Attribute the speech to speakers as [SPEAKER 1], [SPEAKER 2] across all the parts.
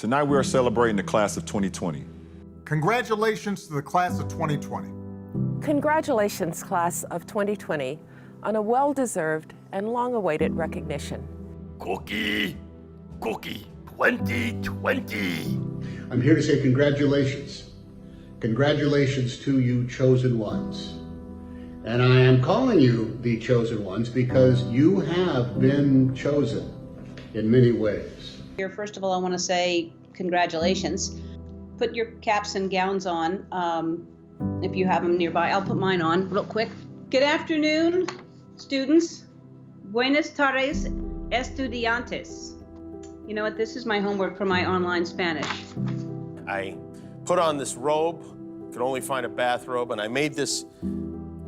[SPEAKER 1] Tonight we are celebrating the class of 2020.
[SPEAKER 2] Congratulations to the class of 2020.
[SPEAKER 3] Congratulations, class of 2020, on a well-deserved and long-awaited recognition.
[SPEAKER 4] Cookie 2020.
[SPEAKER 5] I'm here to say congratulations. Congratulations to you chosen ones. And I am calling you the chosen ones because you have been chosen in many ways.
[SPEAKER 6] First of all, I want to say congratulations. Put your caps and gowns on if you have them nearby. I'll put mine on real quick. Good afternoon, students. Buenas tardes, estudiantes. You know what? This is my homework for my online Spanish.
[SPEAKER 7] I put on this robe, could only find a bathrobe, and I made this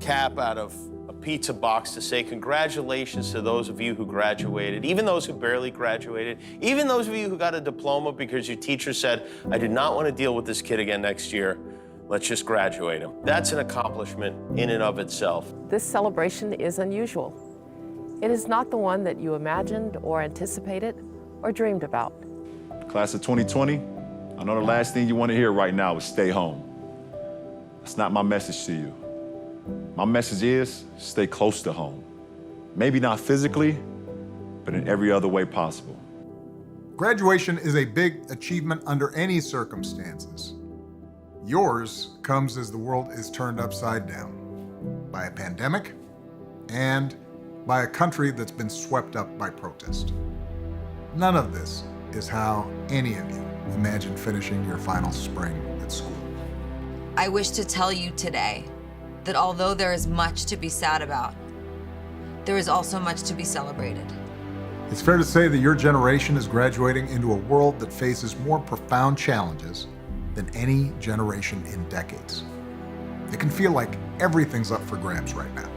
[SPEAKER 7] cap out of a pizza box to say congratulations to those of you who graduated, even those who barely graduated, even those of you who got a diploma because your teacher said, I do not want to deal with this kid again next year. Let's just graduate him. That's an accomplishment in and of itself.
[SPEAKER 3] This celebration is unusual. It is not the one that you imagined or anticipated or dreamed about.
[SPEAKER 1] Class of 2020, I know the last thing you want to hear right now is stay home. That's not my message to you. My message is stay close to home. Maybe not physically, but in every other way possible.
[SPEAKER 2] Graduation is a big achievement under any circumstances. Yours comes as the world is turned upside down by a pandemic and by a country that's been swept up by protest. None of this is how any of you imagined finishing your final spring at school.
[SPEAKER 8] I wish to tell you today that although there is much to be sad about, there is also much to be celebrated.
[SPEAKER 2] It's fair to say that your generation is graduating into a world that faces more profound challenges than any generation in decades. It can feel like everything's up for grabs right now.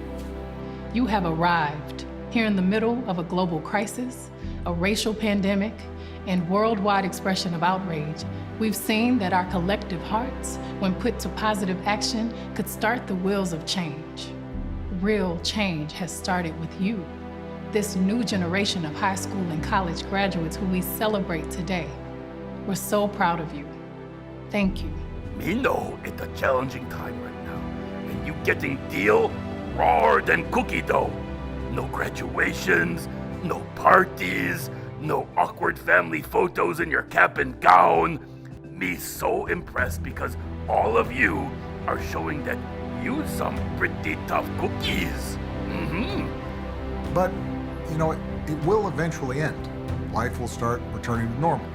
[SPEAKER 9] You have arrived here in the middle of a global crisis, a racial pandemic, and worldwide expression of outrage. We've seen that our collective hearts, when put to positive action, could start the wheels of change. Real change has started with you, this new generation of high school and college graduates who we celebrate today. We're so proud of you. Thank you.
[SPEAKER 4] Me know it's a challenging time right now, and you getting deal rawer than cookie dough. No graduations, no parties, no awkward family photos in your cap and gown. Me so impressed because all of you are showing that you some pretty tough cookies.
[SPEAKER 2] But, you know, it will eventually end. Life will start returning to normal.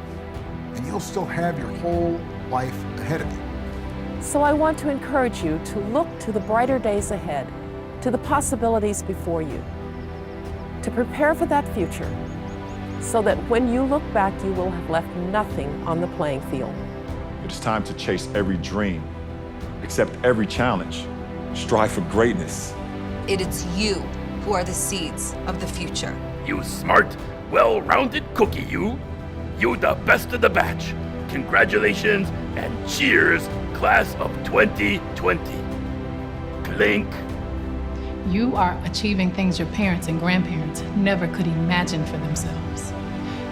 [SPEAKER 2] And you'll still have your whole life ahead of you.
[SPEAKER 3] So I want to encourage you to look to the brighter days ahead, to the possibilities before you, to prepare for that future, so that when you look back, you will have left nothing on the playing field.
[SPEAKER 1] It is time to chase every dream, accept every challenge, strive for greatness.
[SPEAKER 8] It is you who are the seeds of the future.
[SPEAKER 4] You smart, well-rounded cookie, you. You the best of the batch. Congratulations and cheers, class of 2020. Clink.
[SPEAKER 9] You are achieving things your parents and grandparents never could imagine for themselves.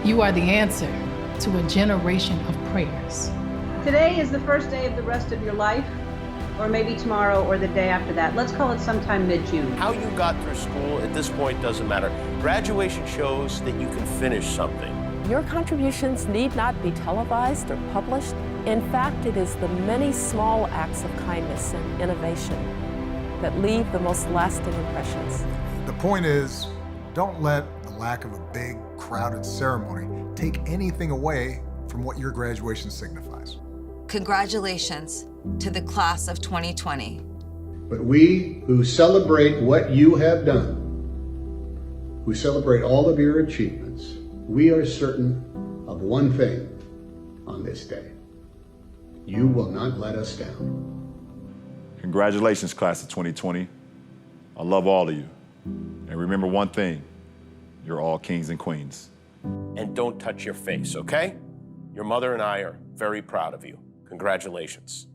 [SPEAKER 9] You are the answer to a generation of prayers.
[SPEAKER 6] Today is the first day of the rest of your life, or maybe tomorrow or the day after that. Let's call it sometime mid-June.
[SPEAKER 7] How you got through school at this point doesn't matter. Graduation shows that you can finish something.
[SPEAKER 3] Your contributions need not be televised or published. In fact, it is the many small acts of kindness and innovation that leave the most lasting impressions.
[SPEAKER 2] The point is, don't let the lack of a big, crowded ceremony take anything away from what your graduation signifies.
[SPEAKER 8] Congratulations to the class of 2020.
[SPEAKER 5] But we who celebrate what you have done, who celebrate all of your achievements, we are certain of one thing on this day. You will not let us down.
[SPEAKER 1] Congratulations, class of 2020. I love all of you. And remember one thing, you're all kings and queens.
[SPEAKER 7] And don't touch your face, okay? Your mother and I are very proud of you. Congratulations.